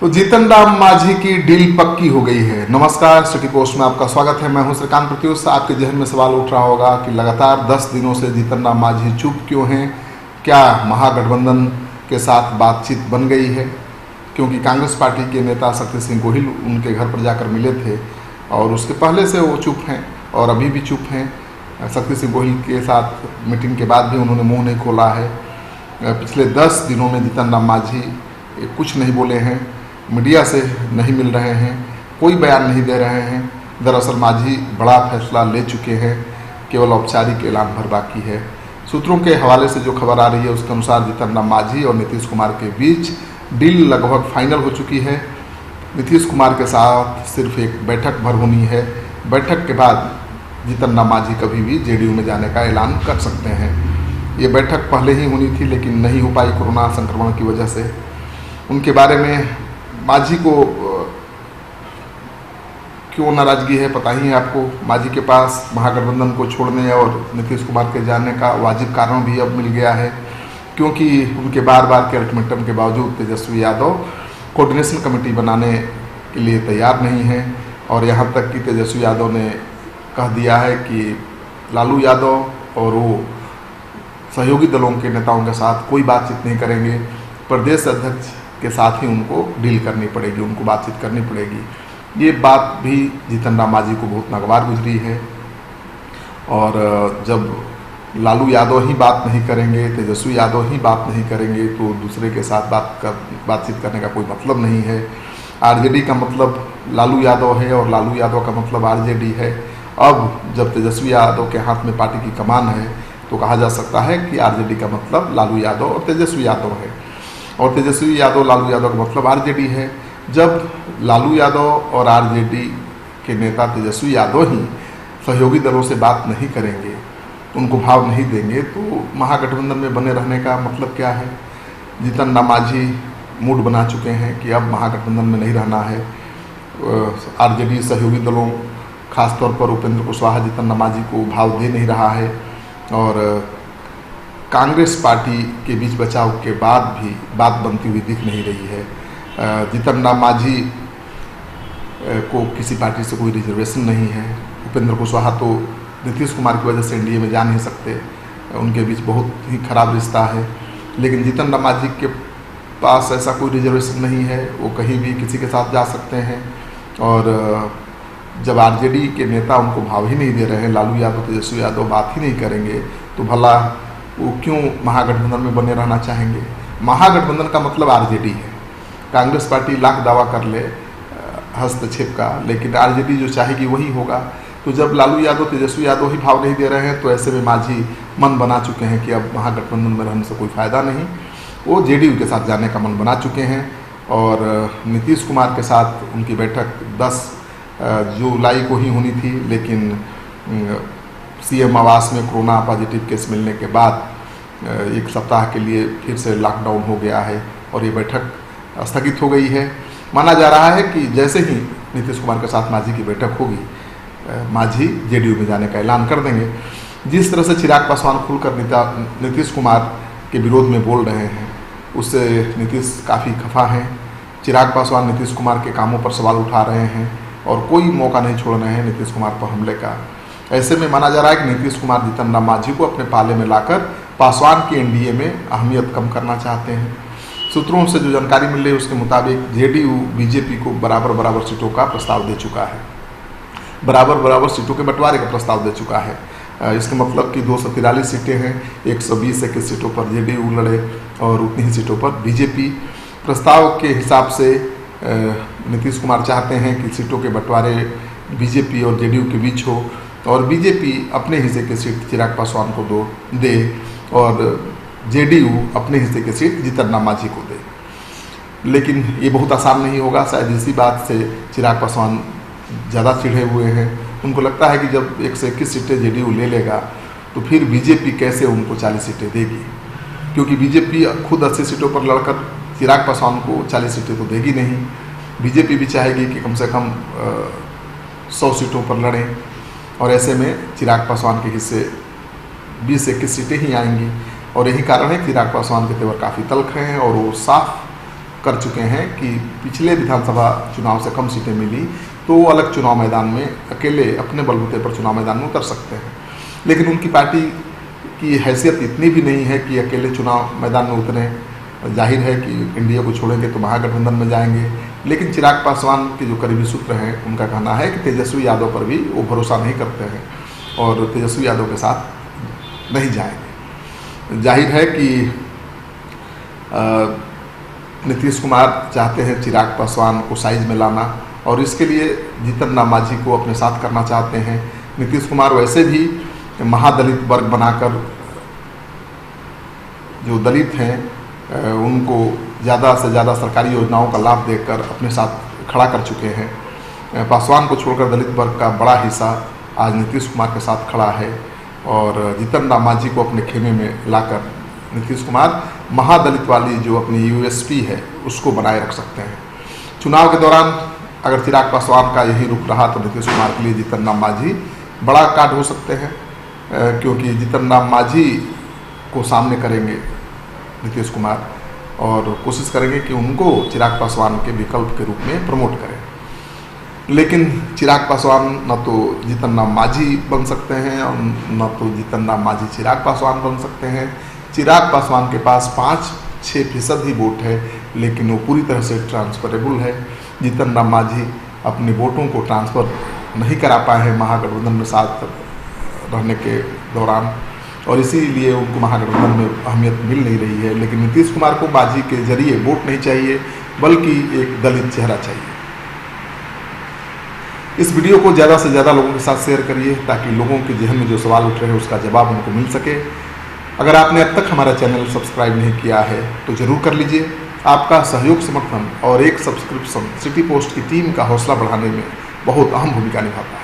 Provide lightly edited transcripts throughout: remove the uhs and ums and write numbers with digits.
तो जीतन राम मांझी की डील पक्की हो गई है। नमस्कार, सिटी पोस्ट में आपका स्वागत है। मैं हूं श्रीकांत प्रत्युष। आपके जहन में सवाल उठ रहा होगा कि लगातार 10 दिनों से जीतन राम मांझी चुप क्यों हैं? क्या महागठबंधन के साथ बातचीत बन गई है? क्योंकि कांग्रेस पार्टी के नेता शक्ति सिंह गोहिल उनके घर पर जाकर मिले थे और उसके पहले से वो चुप हैं और अभी भी चुप हैं। शक्ति सिंह गोहिल के साथ मीटिंग के बाद भी उन्होंने मुंह नहीं खोला है। पिछले 10 दिनों में जीतन राम मांझी कुछ नहीं बोले हैं, मीडिया से नहीं मिल रहे हैं, कोई बयान नहीं दे रहे हैं। दरअसल मांझी बड़ा फैसला ले चुके हैं, केवल औपचारिक ऐलान भर बाकी है। सूत्रों के हवाले से जो खबर आ रही है उसके अनुसार जीतन राम मांझी और नीतीश कुमार के बीच डील लगभग फाइनल हो चुकी है। नीतीश कुमार के साथ सिर्फ एक बैठक भर होनी है। बैठक के बाद जीतन राम मांझी कभी भी जेडीयू में जाने का ऐलान कर सकते हैं। ये बैठक पहले ही होनी थी लेकिन नहीं हो पाई कोरोना संक्रमण की वजह से। उनके बारे में मांझी को क्यों नाराजगी है पता ही है आपको। मांझी के पास महागठबंधन को छोड़ने और नीतीश कुमार के जाने का वाजिब कारण भी अब मिल गया है, क्योंकि उनके बार बार के अल्टीमेटम के बावजूद तेजस्वी यादव कोऑर्डिनेशन कमेटी बनाने के लिए तैयार नहीं है। और यहाँ तक कि तेजस्वी यादव ने कह दिया है कि लालू यादव और वो सहयोगी दलों के नेताओं के साथ कोई बातचीत नहीं करेंगे। प्रदेश अध्यक्ष के साथ ही उनको डील करनी पड़ेगी, उनको बातचीत करनी पड़ेगी। ये बात भी जीतन राम मांझी को बहुत नागवार गुजरी है। और जब लालू यादव ही बात नहीं करेंगे, तेजस्वी यादव ही बात नहीं करेंगे तो दूसरे के साथ बातचीत करने का कोई मतलब नहीं है। आरजेडी का मतलब लालू यादव है और लालू यादव का मतलब आरजेडी है। अब जब तेजस्वी यादव के हाथ में पार्टी की कमान है तो कहा जा सकता है कि आरजेडी का मतलब लालू यादव और तेजस्वी यादव है और तेजस्वी यादव लालू यादव का मतलब आरजेडी है। जब लालू यादव और आरजेडी के नेता तेजस्वी यादव ही सहयोगी दलों से बात नहीं करेंगे, उनको भाव नहीं देंगे, तो महागठबंधन में बने रहने का मतलब क्या है? जीतन राम मांझी मूड बना चुके हैं कि अब महागठबंधन में नहीं रहना है। आरजेडी सहयोगी दलों खासतौर पर उपेंद्र कुशवाहा जीतन राम मांझी को भाव दे नहीं रहा है और कांग्रेस पार्टी के बीच बचाव के बाद भी बात बनती हुई दिख नहीं रही है। जीतन राम मांझी को किसी पार्टी से कोई रिजर्वेशन नहीं है। उपेंद्र कुशवाहा तो नीतीश कुमार की वजह से एनडीए में जा नहीं सकते, उनके बीच बहुत ही खराब रिश्ता है। लेकिन जीतन राम मांझी के पास ऐसा कोई रिजर्वेशन नहीं है, वो कहीं भी किसी के साथ जा सकते हैं। और जब आरजेडी के नेता उनको भाव ही नहीं दे रहे हैं, लालू यादव तेजस्वी यादव बात ही नहीं करेंगे, तो भला वो क्यों महागठबंधन में बने रहना चाहेंगे? महागठबंधन का मतलब आरजेडी है। कांग्रेस पार्टी लाख दावा कर ले हस्तक्षेप का, लेकिन आरजेडी जो चाहेगी वही होगा। तो जब लालू यादव तेजस्वी यादव ही भाव नहीं दे रहे हैं तो ऐसे में मांझी मन बना चुके हैं कि अब महागठबंधन में रहने से कोई फ़ायदा नहीं। वो जेडीयू के साथ जाने का मन बना चुके हैं और नीतीश कुमार के साथ उनकी बैठक 10 जुलाई को ही होनी थी, लेकिन सीएम आवास में कोरोना पॉजिटिव केस मिलने के बाद एक सप्ताह के लिए फिर से लॉकडाउन हो गया है और ये बैठक स्थगित हो गई है। माना जा रहा है कि जैसे ही नीतीश कुमार के साथ मांझी की बैठक होगी, मांझी जेडीयू में जाने का ऐलान कर देंगे। जिस तरह से चिराग पासवान खुलकर नीतीश कुमार के विरोध में बोल रहे हैं, उससे नीतीश काफ़ी खफा हैं। चिराग पासवान नीतीश कुमार के कामों पर सवाल उठा रहे हैं और कोई मौका नहीं छोड़ रहे हैं नीतीश कुमार पर हमले का। ऐसे में माना जा रहा है कि नीतीश कुमार जीतन राम मांझी को अपने पाले में लाकर पासवान की एनडीए में अहमियत कम करना चाहते हैं। सूत्रों से जो जानकारी मिल रही है उसके मुताबिक जेडीयू बीजेपी को बराबर सीटों का प्रस्ताव दे चुका है, बराबर सीटों के बंटवारे का प्रस्ताव दे चुका है। इसका मतलब कि 243 सीटें हैं, 120 सीटों पर जेडीयू लड़े और उतनी ही सीटों पर बीजेपी। प्रस्ताव के हिसाब से नीतीश कुमार चाहते हैं कि सीटों के बंटवारे बीजेपी और जेडीयू के बीच हो और बीजेपी अपने हिस्से की सीट चिराग पासवान को दे और जेडीयू अपने हिस्से की सीट जीतन राम मांझी को दे। लेकिन ये बहुत आसान नहीं होगा। शायद इसी बात से चिराग पासवान ज़्यादा चिढ़े हुए हैं। उनको लगता है कि जब 121 सीटें जेडीयू ले लेगा तो फिर बीजेपी कैसे उनको 40 सीटें देगी, क्योंकि बीजेपी खुद 80 सीटों पर लड़कर चिराग पासवान को 40 सीटें तो देगी नहीं। बीजेपी भी चाहेगी कि कम से कम 100 सीटों पर लड़ें और ऐसे में चिराग पासवान के हिस्से 20-21 सीटें ही आएंगी। और यही कारण है कि चिराग पासवान के तेवर काफ़ी तल्ख हैं और वो साफ कर चुके हैं कि पिछले विधानसभा चुनाव से कम सीटें मिली तो वो अलग चुनाव मैदान में अकेले अपने बलबूते पर चुनाव मैदान में उतर सकते हैं। लेकिन उनकी पार्टी की हैसियत इतनी भी नहीं है कि अकेले चुनाव मैदान में उतरें। जाहिर है कि एनडीए को छोड़ेंगे तो महागठबंधन में जाएंगे, लेकिन चिराग पासवान के जो करीबी सूत्र हैं उनका कहना है कि तेजस्वी यादव पर भी वो भरोसा नहीं करते हैं और तेजस्वी यादव के साथ नहीं जाएंगे। जाहिर है कि नीतीश कुमार चाहते हैं चिराग पासवान को साइज में लाना और इसके लिए जीतन राम मांझी को अपने साथ करना चाहते हैं। नीतीश कुमार वैसे भी महादलित वर्ग बनाकर जो दलित हैं उनको ज़्यादा से ज़्यादा सरकारी योजनाओं का लाभ देकर अपने साथ खड़ा कर चुके हैं। पासवान को छोड़कर दलित वर्ग का बड़ा हिस्सा आज नीतीश कुमार के साथ खड़ा है और जीतन राम मांझी को अपने खेमे में लाकर नीतीश कुमार महादलित वाली जो अपनी यूएसपी है उसको बनाए रख सकते हैं। चुनाव के दौरान अगर चिराग पासवान का यही रुख रहा तो नीतीश कुमार के लिए जीतन राम मांझी बड़ा कार्ड हो सकते हैं, क्योंकि जीतन राम मांझी को सामने करेंगे नीतीश कुमार और कोशिश करेंगे कि उनको चिराग पासवान के विकल्प के रूप में प्रमोट करें। लेकिन चिराग पासवान न तो जीतन राम मांझी बन सकते हैं और न तो जीतन राम मांझी चिराग पासवान बन सकते हैं। चिराग पासवान के पास 5-6% ही वोट है, लेकिन वो पूरी तरह से ट्रांसफरेबल है। जीतन राम मांझी अपने वोटों को ट्रांसफ़र नहीं करा पाए हैं महागठबंधन में साथ रहने के दौरान और इसीलिए उनको महागठबंधन में अहमियत मिल नहीं रही है। लेकिन नीतीश कुमार को मांझी के जरिए वोट नहीं चाहिए, बल्कि एक दलित चेहरा चाहिए। इस वीडियो को ज़्यादा से ज़्यादा लोगों के साथ शेयर करिए ताकि लोगों के जहन में जो सवाल उठ रहे हैं उसका जवाब उनको मिल सके। अगर आपने अब तक हमारा चैनल सब्सक्राइब नहीं किया है तो ज़रूर कर लीजिए। आपका सहयोग, समर्थन और एक सब्सक्रिप्शन सिटी पोस्ट की टीम का हौसला बढ़ाने में बहुत अहम भूमिका निभाता है।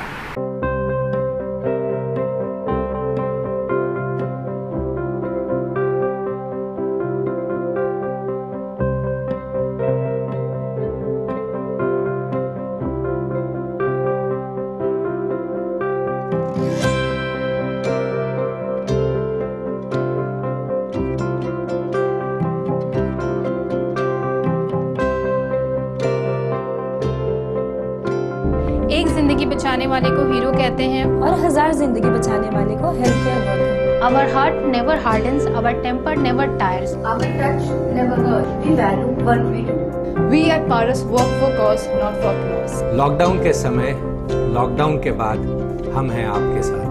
एक जिंदगी बचाने वाले को हीरो कहते हैं और 1000 जिंदगी बचाने वाले को health care worker. Our heart never hardens, our temper never tires. Our touch never hurts. We value what we do. We at Paras work for cause, not for applause. Lockdown के समय, lockdown के बाद हम हैं आपके साथ।